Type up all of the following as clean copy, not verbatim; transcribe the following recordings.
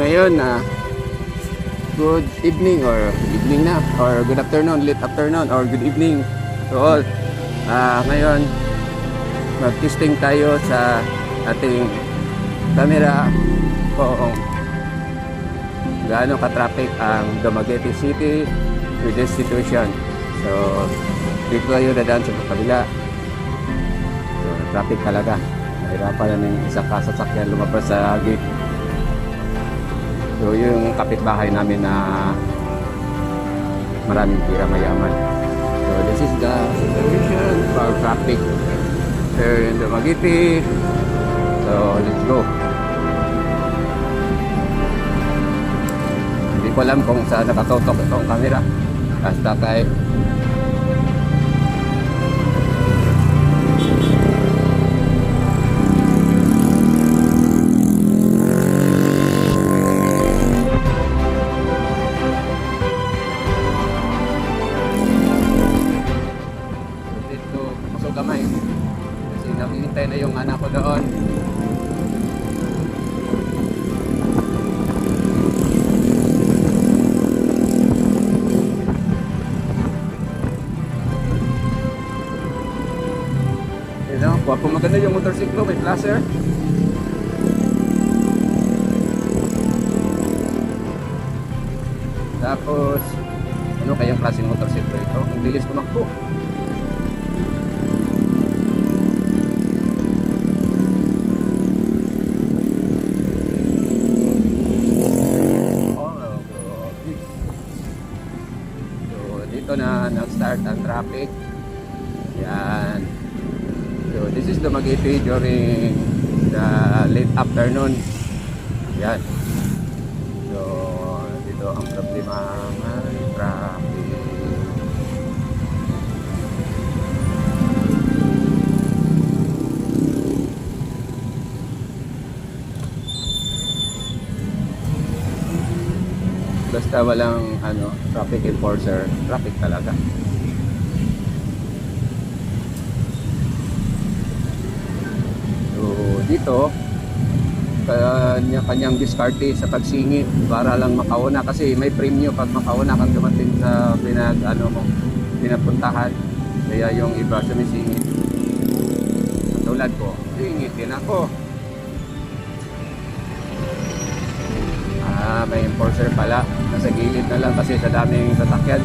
ngayon na good evening or evening na or good afternoon, late afternoon or good evening to all. Ngayon mag-testing tayo sa ating camera kung gaano ka-traffic ang Dumaguete City with this situation. So dito tayo dadaan sa kabila. So traffic talaga. Nahirapan na ng isang kasasakyan lumabas sa gate. So yung kapitbahay namin na maraming tira mayaman. So this is the situation for traffic here in Dumaguete. So let's go. Hindi ko alam kung saan nakatutok itong camera. Basta kay kamay kasi nakikita na yung anak ko doon. Wapo maganda yung motorsiklo, may flasher. Tapos ano kayang klaseng motorsiklo ito? Ang bilis tumakbo. Dito na nag-start ang traffic. Yan. So this is Dumaguete during the late afternoon. Yan. So dito ang problema ng traffic. Basta walang traffic enforcer, traffic talaga. So dito kanya-kanyang diskarte sa pagsingit para lang makauna kasi may premyo pag makauna kang dumating sa pinapuntahan. Kaya yung iba sumisingit. Tulad ko, singit din ako. May enforcer pala. Nasa gilid na lang kasi sa daming sasakyan.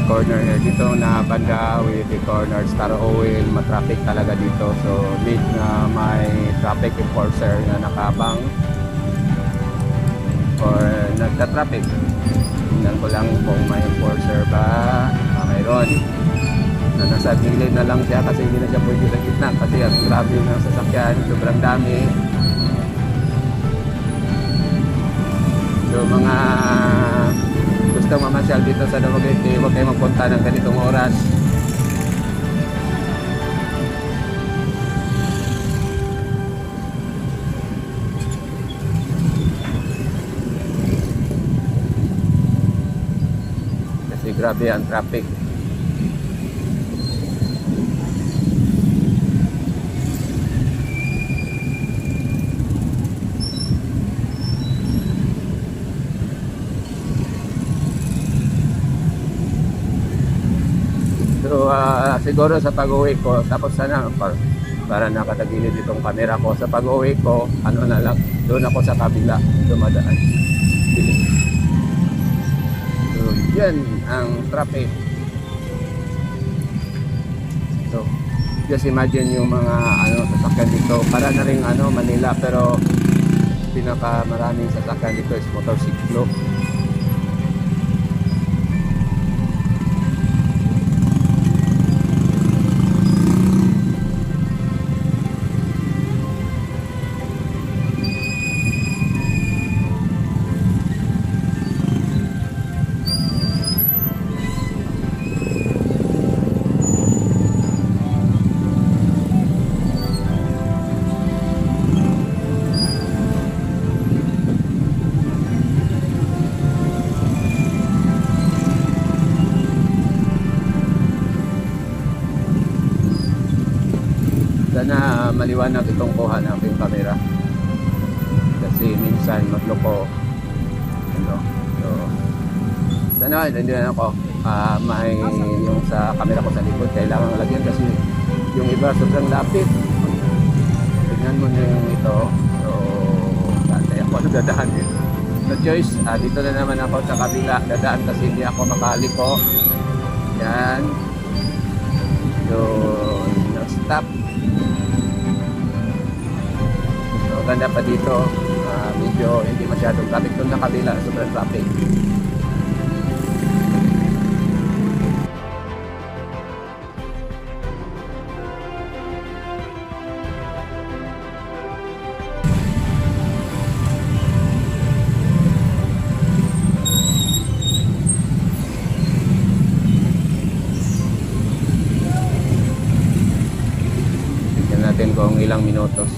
Corner here dito na banda with the corner Star Oil, matraffic talaga dito. So need na may traffic enforcer na nakabang or nagta-traffic. Tingnan ko lang kung may enforcer ba. Mayroon na nasa gilid na lang siya kasi hindi na siya pwede sa gitna kasi ang grabe ng sasakyan, sobrang dami. So mga gusto mamasyal dito sa Dumaguete, huwag kayo magpunta ng ganitong oras. Kasi grabe ang traffic. So siguro sa pag-uwi ko, tapos sana para nakatagilid itong camera ko, sa pag-uwi ko, na lang, doon ako sa kabila dumadaan. So yan ang traffic. So just imagine yung mga sasakyan dito, para na rin Manila, pero pinaka maraming sasakyan dito is motorsiklo. Sana maliwanag itong kuha ng aking camera. Kasi minsan magloko. Ano? So, sana hindi na ako may yung sa camera ko sa likod. Kailangan lagyan kasi yung iba sobrang lapit. Tignan mo na yung ito. So, tatay ako dadaan dito. No choice, dito na naman ako sa kabila. Dadaan kasi hindi ako makaliko. Yan. So, nag-stop. So, ganda pa dito. Medyo hindi masyadong traffic doon na kabila. Sobrang traffic. Tignan natin kung ilang minutos.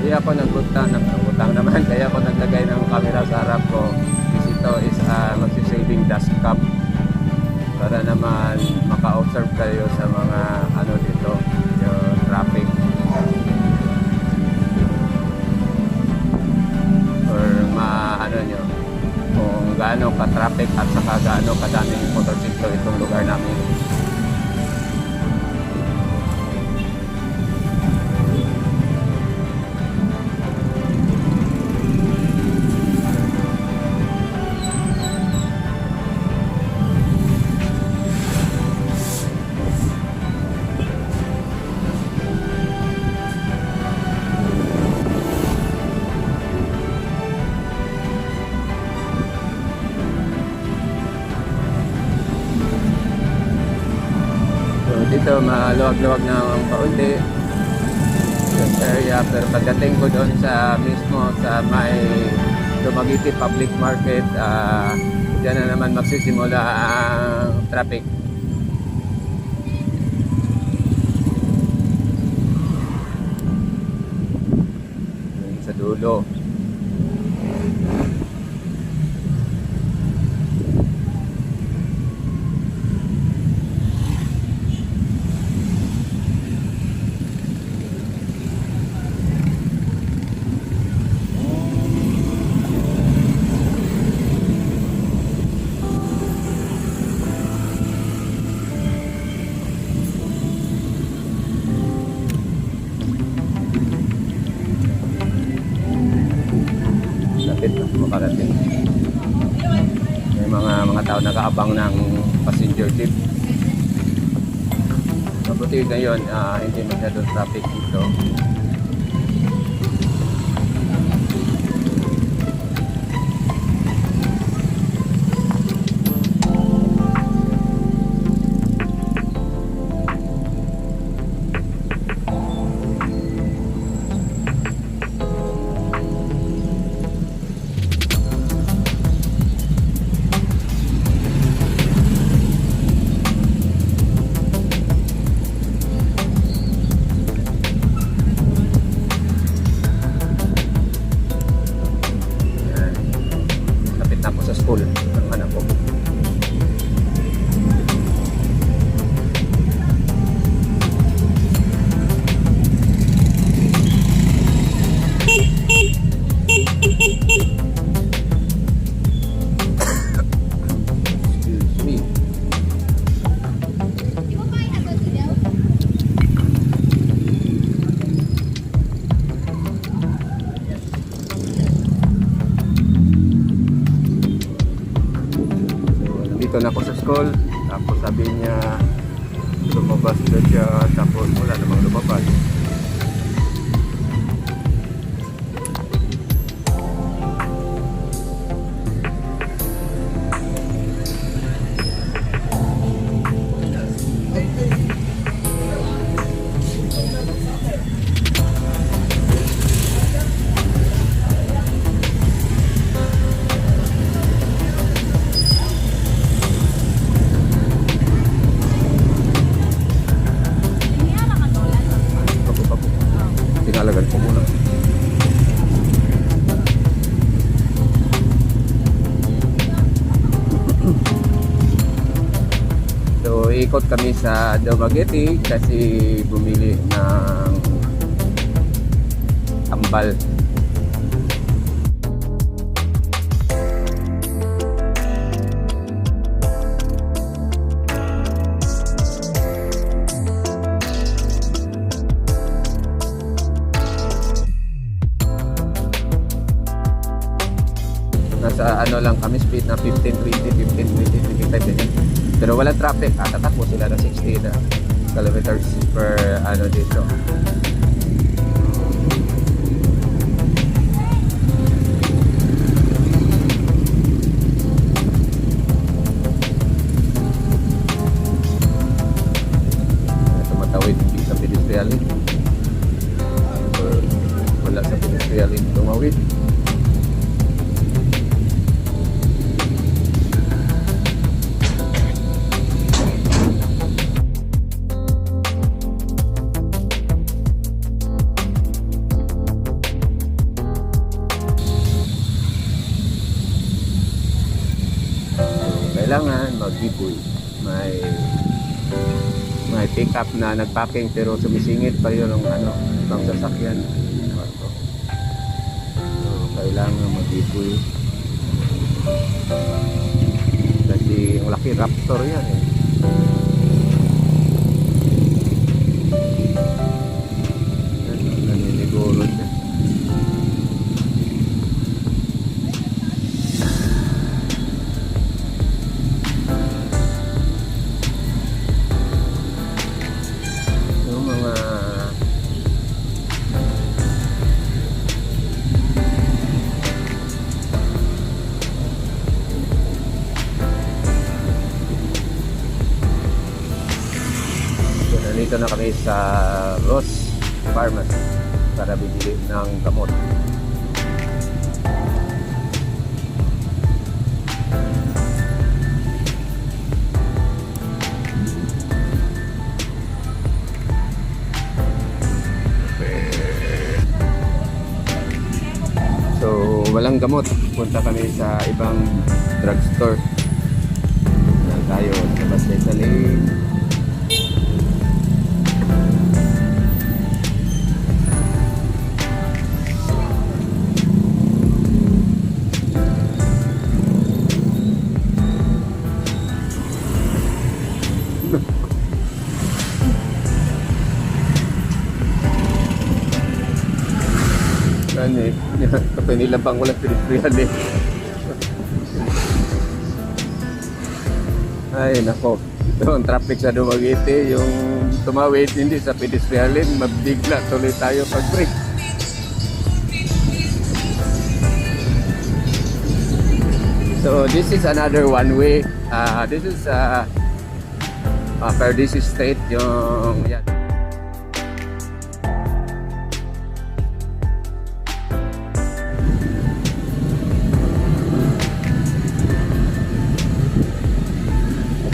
Hindi ako nagutang naman kaya ako naglagay ng camera sa harap ko. Kasi ito is magsisaving dust cap para naman maka-observe kayo sa mga ano dito, yung traffic or ano nyo kung gaano ka-traffic at saka gaano kadaming motorsiklo itong lugar namin. Dito maluwag-luwag na ang kaunti yung area, pero pagdating ko doon sa mismo sa may Dumaguete Public Market, dyan na naman magsisimula ang traffic. Sa dulo. Makarating. May mga tao nag-aabang ng passenger jeep. Mabuti ngayon, hindi masyadong traffic dito. School ng anak ko. Excuse me. nandito na ako sa school. Tapos sabi niya, lumabas na siya. Tapos wala namang lumabas. Tinalagan ko muna. So, ikot kami sa Dumaguete kasi bumili ng ambal. Nasa ano lang kami, speed na 15, 20, 15, 20, 25 din. Pero walang traffic, tatakbo sila na 60 na kilometers per ano dito. Tumatawid sa pedestrian. Wala sa pedestrian tumawid. Kailangan mag-giveaway. May pick up na nagpacking pero sumisingit pa yun ng ano, ibang sasakyan. So, kailangan mag-giveaway. Kasi ang laki Raptor yan eh. Naniniguro siya. Nandito na kami sa Ross Pharmacy para bibili ng gamot. So, walang gamot. Punta kami sa ibang drugstore. Yan tayo sa Basletali. Ano eh, kapag nilabang ko lang pedestrian eh. Ay nako, ito ang traffic sa Dumaguete, yung tumawid hindi sa pedestrian lane, mabigla tuloy tayo pag break. So this is another one way, this is Perdisi State, yung yan.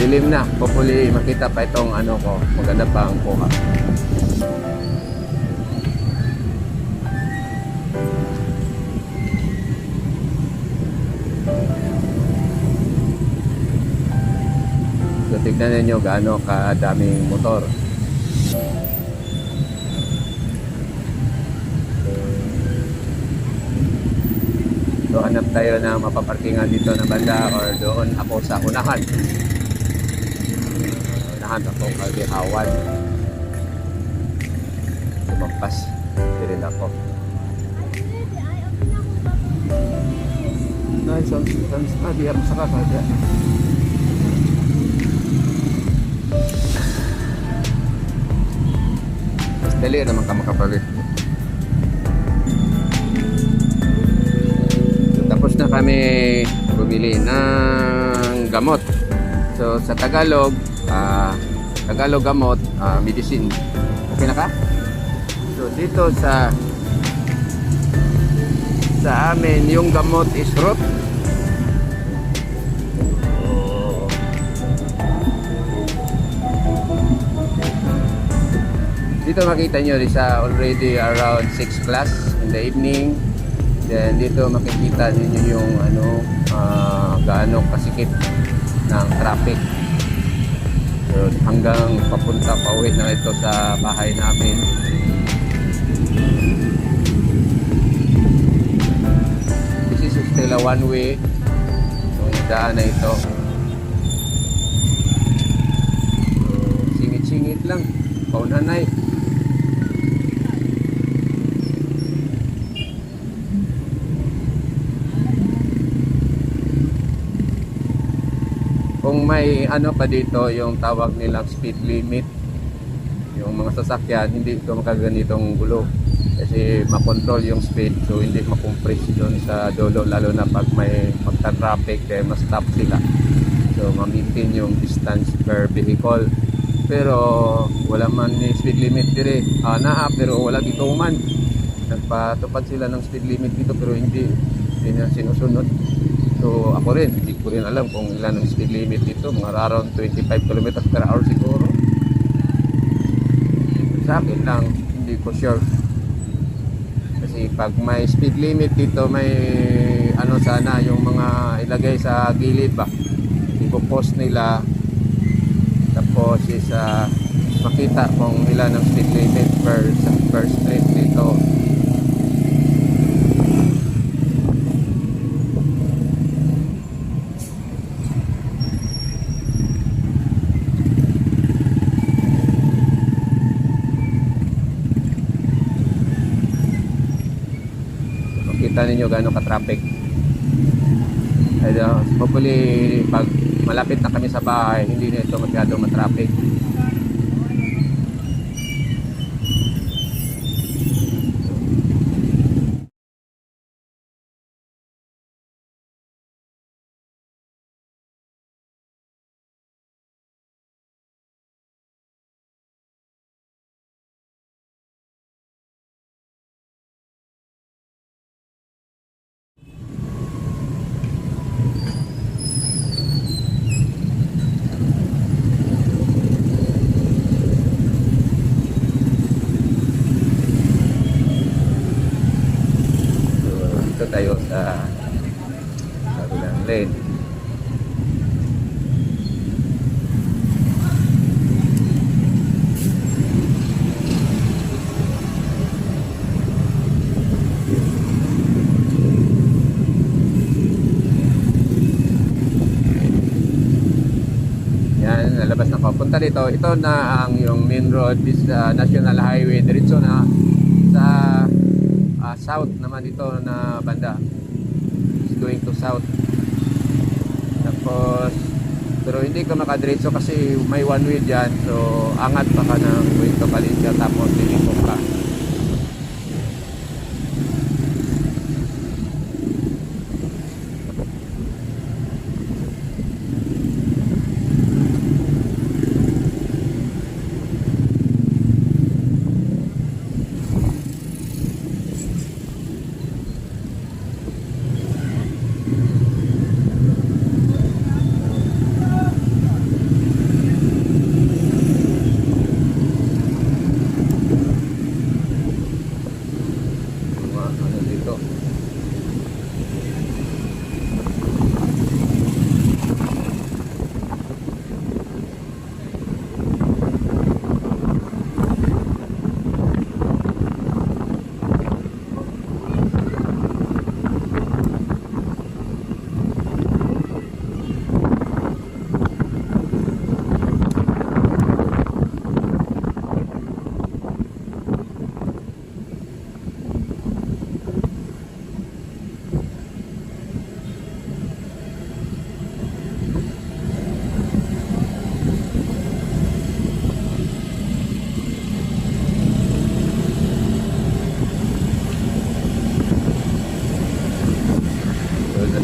Dilim na, hopefully makita pa itong ano ko, maganda pa ang kuha. So tignan ninyo gaano kadaming motor. So hanap tayo ng mapaparkingan dito na banda or doon ako sa unahan. Ako kagihawan. Lumampas. Hindi rin ako. Nice. Di ako sa kakadya. Dali naman ka makapalit. So, tapos na kami bumili ng gamot. So sa Tagalog, Tagalog gamot, medicine. Okay na ka? So dito sa amin yung gamot is root. Dito makita nyo sa already around 6 class in the evening. Then dito makikita niyo yung gaano kasikip ng traffic. So hanggang papunta pauwi na ito sa bahay namin. This is still a one way. So yung daan na ito. So singit-singit lang. Paunanay. Kung may pa dito yung tawag nilang speed limit, yung mga sasakyan hindi ito makaganitong gulo kasi makontrol yung speed, so hindi makompress doon sa dulo, lalo na pag may pagka-traffic kaya ma-stop sila, so ma-maintain yung distance per vehicle. Pero wala man ni speed limit dire, pero wala dito man nagpatupad sila ng speed limit dito, pero hindi na sinusunod. So ako rin, hindi ko rin alam kung ilan ang speed limit dito, mga around 25 km per hour siguro. Sa akin lang, hindi ko sure. Kasi pag may speed limit dito, may sana yung mga ilagay sa gilid ba, ipopost nila, tapos is makita kung ilan ang speed limit per street dito. Kita ninyo gaano ka-traffic. Hopefully pag malapit na kami sa bahay, hindi na ito masyadong ma-traffic. Tayo sa kabilang lane. Yan, nalabas na papunta dito. Ito na ang yung main road, this national highway, diretso na sa south naman ito na banda, is going to south. Tapos pero hindi ka makadiretso kasi may one way dyan, so angat pa ka ng going to Valencia, tapos lilipok ka.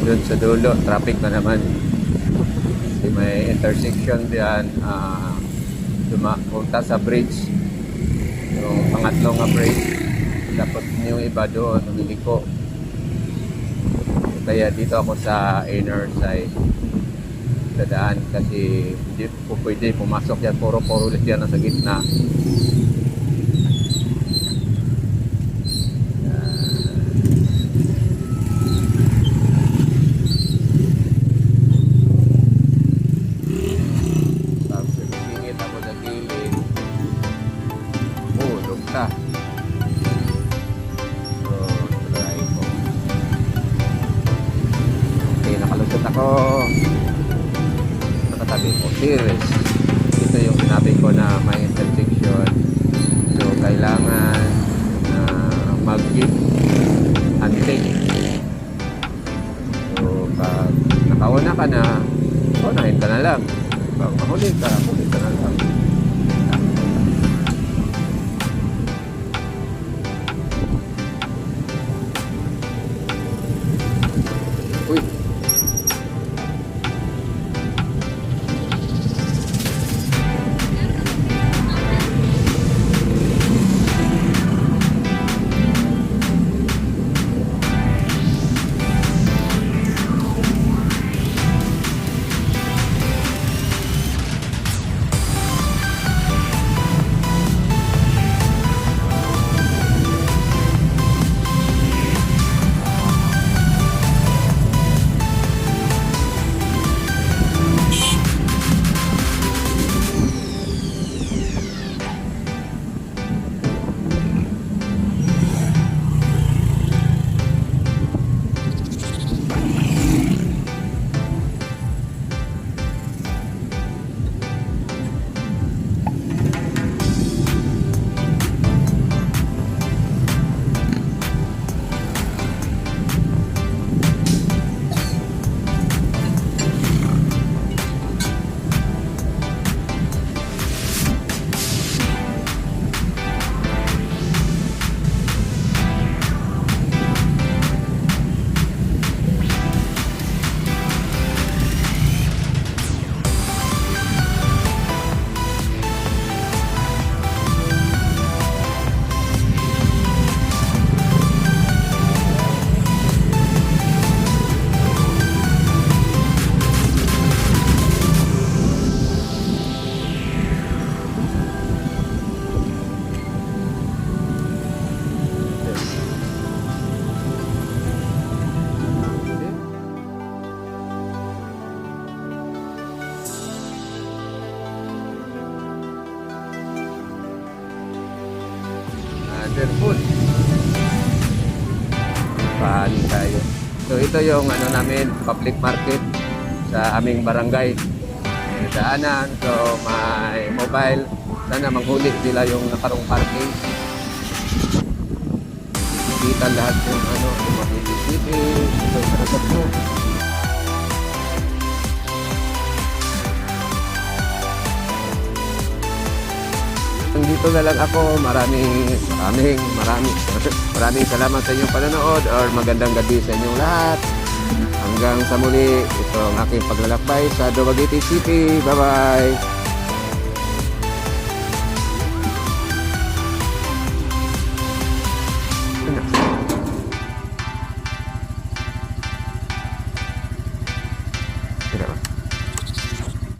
Doon sa dulo, traffic na naman. Kasi may intersection diyan, punta sa bridge. Yung pangatlong nga bridge. Tapos yung iba doon, umiliko. Kaya dito ako sa inner side. Dadaan kasi hindi po pwede pumasok yan. Puro-puro ulit yan nasa gitna. Nakalusot ako, nakatabi ko series. Ito yung sinabi ko na may intersection, so kailangan mag-give and take. So pag nakauna ka na, unahin ka na lang. Pag mahuli ka na lang. Uy, underfoot. Paani tayo. So ito yung ano namin, public market sa aming barangay. May daanan, so may mobile. Sana manghuli sila yung nakarong parking. Kita lahat yung ano, yung mga city. Ito yung sarap mo. Dito na lang ako. Maraming salamat sa inyong panonood or magandang gabi sa inyong lahat. Hanggang sa muli, ito ang aking paglalakbay sa Dumaguete City. Bye-bye!